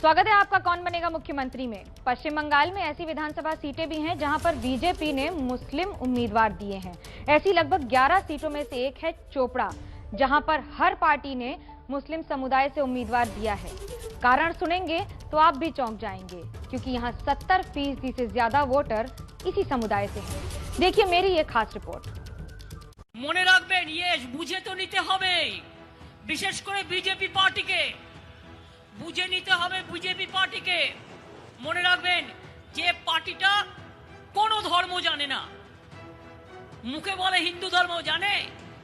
स्वागत है आपका कौन बनेगा मुख्यमंत्री में। पश्चिम बंगाल में ऐसी विधानसभा सीटें भी हैं जहां पर बीजेपी ने मुस्लिम उम्मीदवार दिए हैं। ऐसी लगभग 11 सीटों में से एक है चोपड़ा, जहां पर हर पार्टी ने मुस्लिम समुदाय से उम्मीदवार दिया है। कारण सुनेंगे तो आप भी चौंक जाएंगे, क्योंकि यहां 70% से ज्यादा वोटर इसी समुदाय से हैं। देखिए मेरी ये खास रिपोर्ट। মনে রাখবেন, বুঝে তো নিতে হবে, বিশেষ করে বিজেপি পার্টিকে বুঝে নিতে হবে। বিজেপি পার্টিকে মনে রাখবেন যে পার্টিটা কোনো ধর্ম জানে না। মুখে বলে হিন্দু ধর্ম, জানে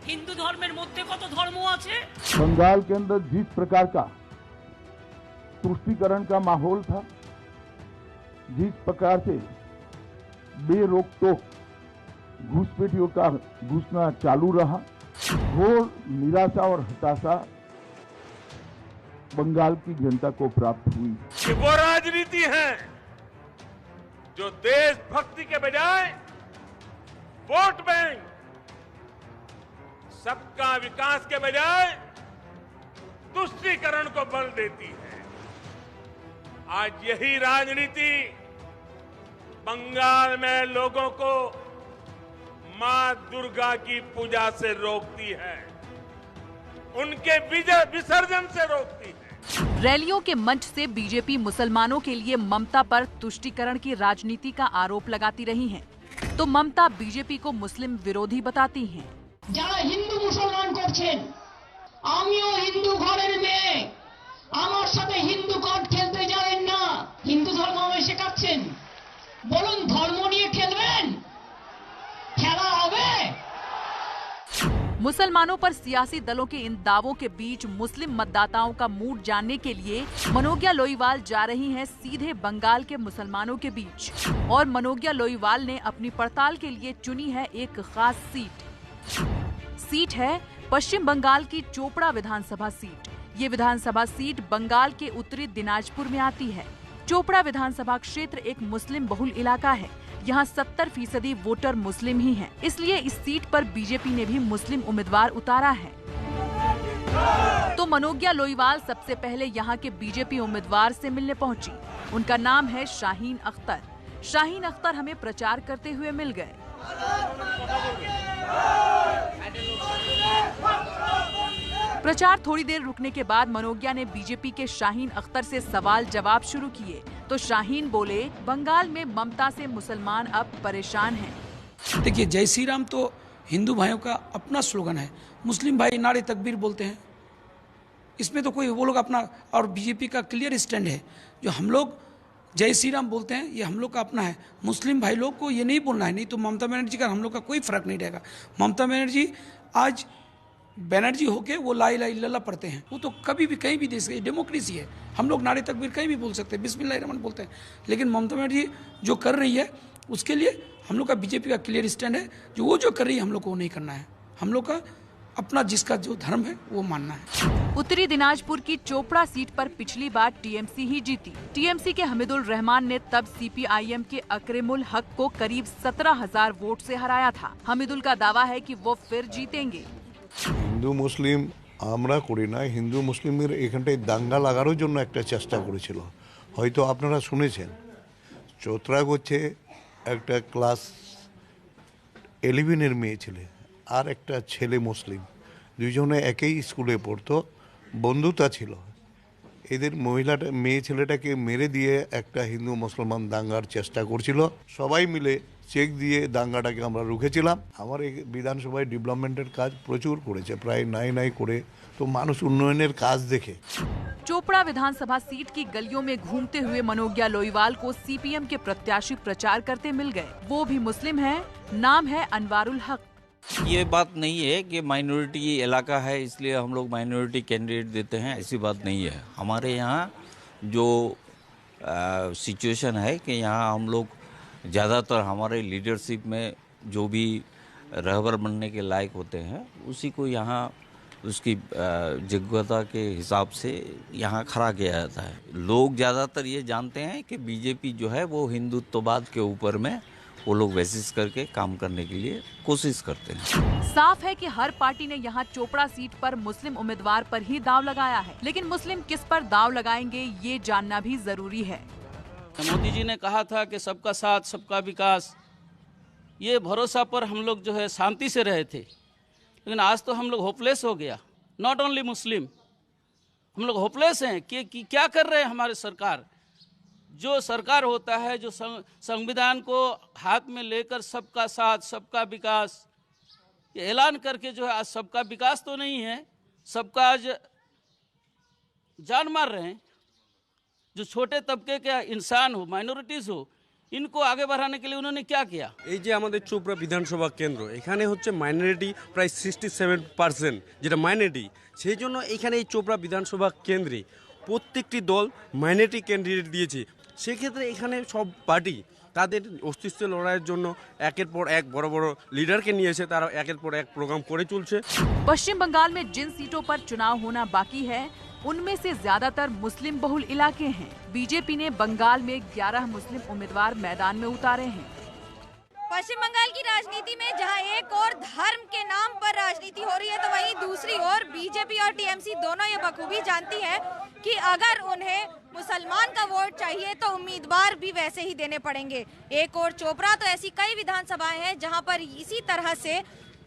হিন্দু ধর্মের মধ্যে কত ধর্ম আছে। बंगाल के अंदर जिस प्रकार का तुष्टीकरण का माहौल था, जिस प्रकार से बेरोक-टोक घुसपैठियों का घुसना चालू रहा, घोर निराशा और हताशा बंगाल की जनता को प्राप्त हुई। ये वो राजनीति है जो देशभक्ति के बजाय वोट बैंक, सबका विकास के बजाय तुष्टीकरण को बल देती है। आज यही राजनीति बंगाल में लोगों को मां दुर्गा की पूजा से रोकती है, उनके विसर्जन से रोकती है। रैलियों के मंच से बीजेपी मुसलमानों के लिए ममता पर तुष्टीकरण की राजनीति का आरोप लगाती रही हैं, तो ममता बीजेपी को मुस्लिम विरोधी बताती हैं। যারা হিন্দু মুসলমান করছেন, আমিও হিন্দু ঘরের মেয়ে, আমার সাথে হিন্দু কার্ড খেলতে যাবেন না। হিন্দু ধর্ম আমায় শেখাচ্ছেন, বলুন ধর্ম নিয়ে খেলবেন? খেলা হবে? मुसलमानों पर सियासी दलों के इन दावों के बीच मुस्लिम मतदाताओं का मूड जानने के लिए मनोज्ञा लोईवाल जा रही हैं सीधे बंगाल के मुसलमानों के बीच। और मनोज्ञा लोईवाल ने अपनी पड़ताल के लिए चुनी है एक खास सीट है पश्चिम बंगाल की चोपड़ा विधानसभा सीट। ये विधानसभा सीट बंगाल के उत्तरी दिनाजपुर में आती है। चोपड़ा विधानसभा क्षेत्र एक मुस्लिम बहुल इलाका है। यहाँ 70% वोटर मुस्लिम ही हैं। इसलिए इस सीट पर बीजेपी ने भी मुस्लिम उम्मीदवार उतारा है। तो मनोज्ञा लोईवाल सबसे पहले यहाँ के बीजेपी उम्मीदवार से मिलने पहुंची। उनका नाम है शाहीन अख्तर। शाहीन अख्तर हमें प्रचार करते हुए मिल गए। प्रचार थोड़ी देर रुकने के बाद मनोज्ञा ने बीजेपी के शाहीन अख्तर से सवाल जवाब शुरू किए, तो शाहीन बोले, बंगाल में ममता से मुसलमान अब परेशान हैं। देखिए, जय श्री राम तो हिंदू भाइयों का अपना स्लोगन है। मुस्लिम भाई नारे तकबीर बोलते हैं, इसमें तो कोई वो लोग अपना, और बीजेपी का क्लियर स्टैंड है। जो हम लोग जय श्री राम बोलते हैं, ये हम लोग का अपना है। मुस्लिम भाई लोग को ये नहीं बोलना है, नहीं तो ममता बनर्जी का हम लोग का कोई फर्क नहीं रहेगा। ममता बनर्जी आज बनर्जी होके वो ला इलाहा इल्लल्लाह पढ़ते हैं, वो तो कभी भी कहीं भी देश की डेमोक्रेसी है। हम लोग नारे तकबीर कहीं भी बोल सकते हैं, बिस्मिल्लाहिर्रहमान बोलते हैं। लेकिन ममता बनर्जी जो कर रही है उसके लिए हम लोग का बीजेपी का क्लियर स्टैंड है। जो कर रही है हम लोग को वो नहीं करना है। हम लोग का अपना जिसका जो धर्म है वो मानना है। उत्तरी दिनाजपुर की चोपड़ा सीट पर पिछली बार टीएमसी ही जीती। टीएमसी के हमीदुल रहमान ने तब सीपीआईएम के अकरमुल हक को करीब 17,000 वोट से हराया था। हमीदुल का दावा है कि वो फिर जीतेंगे। হিন্দু মুসলিম আমরা করি না, হিন্দু মুসলিমের এখানটায় দাঙ্গা লাগানোর জন্য একটা চেষ্টা করেছিল, হয়তো আপনারা শুনেছেন। চোত্রা করছে একটা ক্লাস 11-এর মেয়ে ছেলে আর একটা ছেলে মুসলিম, দুইজনে একই স্কুলে পড়তো, বন্ধুতা ছিল। এদের মেয়ে ছেলেটাকে মেরে দিয়ে একটা হিন্দু মুসলমান দাঙ্গার চেষ্টা করছিল। সবাই মিলে চেক দিয়ে দাঙ্গাটাকে আমরা রুখেছিলাম। আমার এই বিধানসভায় ডেভেলপমেন্টের কাজ প্রচুর করেছে, প্রায় নাই করে, তো মানুষ উন্নয়নের কাজ দেখে। चोपड़ा विधानसभा सीट की गलियों में घूमते हुए मनोज्ञा लोईवाल को सीपीएम के प्रत्याशी प्रचार करते मिल गए। वो भी मुस्लिम हैं, नाम है अनवारुल हक। ये बात नहीं है कि माइनॉरिटी इलाका है इसलिए हम लोग माइनॉरिटी कैंडिडेट देते हैं, ऐसी बात नहीं है। हमारे यहाँ जो सिचुएशन है कि यहाँ हम लोग ज़्यादातर हमारे लीडरशिप में जो भी रहबर बनने के लायक होते हैं उसी को यहाँ उसकी योग्यता के हिसाब से यहाँ खड़ा किया जाता है। लोग ज़्यादातर ये जानते हैं कि बीजेपी जो है वो हिंदुत्ववाद के ऊपर में वो लोग बेसिस करके काम करने के लिए कोशिश करते हैं। साफ है कि हर पार्टी ने यहाँ चोपड़ा सीट पर मुस्लिम उम्मीदवार पर ही दांव लगाया है, लेकिन मुस्लिम किस पर दांव लगाएंगे ये जानना भी जरूरी है। मोदी जी ने कहा था कि सबका साथ सबका विकास, ये भरोसा पर हम लोग जो है शांति से रहे थे, लेकिन आज तो हम लोग होपलेस हो गया। नॉट ओनली मुस्लिम, हम लोग होपलेस हैं कि क्या कर रहे हैं हमारे सरकार। जो सरकार होता है, जो संविधान को हाथ में लेकर सबका साथ सबका विकास ये ऐलान करके जो है आज सबका विकास तो नहीं है, सबका आज जान मार रहे हैं। जो छोटे तबके के इंसान हो, माइनॉरिटीज हो, इनको आगे बढ़ाने के लिए उन्होंने क्या किया। এই যে আমাদের চোপড়া বিধানসভা কেন্দ্র, এখানে হচ্ছে মাইনরিটি প্রায় 67%, যেটা মাইনরিটি, সেই জন্য এখানে এই চোপড়া বিধানসভা কেন্দ্রে প্রত্যেকটি দল মাইনরিটি ক্যান্ডিডেট দিয়েছে। সেক্ষেত্রে এখানে সব পার্টি তাদের অস্তিত্ব লড়াইয়ের জন্য একের পর এক বড় বড় লিডারকে নিয়েছে, তারা একের পর এক প্রোগ্রাম করে চলছে। पश्चिम बंगाल में जिन सीटों पर चुनाव होना बाकी है उनमें से ज्यादातर मुस्लिम बहुल इलाके हैं। बीजेपी ने बंगाल में 11 मुस्लिम उम्मीदवार मैदान में उतारे हैं। पश्चिम बंगाल की राजनीति में जहां एक और धर्म के नाम पर राजनीति हो रही है, तो वहीं दूसरी ओर बीजेपी और टीएमसी दोनों ये बखूबी जानती है कि अगर उन्हें मुसलमान का वोट चाहिए तो उम्मीदवार भी वैसे ही देने पड़ेंगे। एक और चोपड़ा तो ऐसी कई विधानसभाएं हैं जहां पर इसी तरह से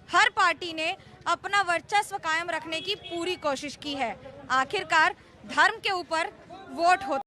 हर पार्टी ने अपना वर्चस्व कायम रखने की पूरी कोशिश की है। आखिरकार धर्म के ऊपर वोट होता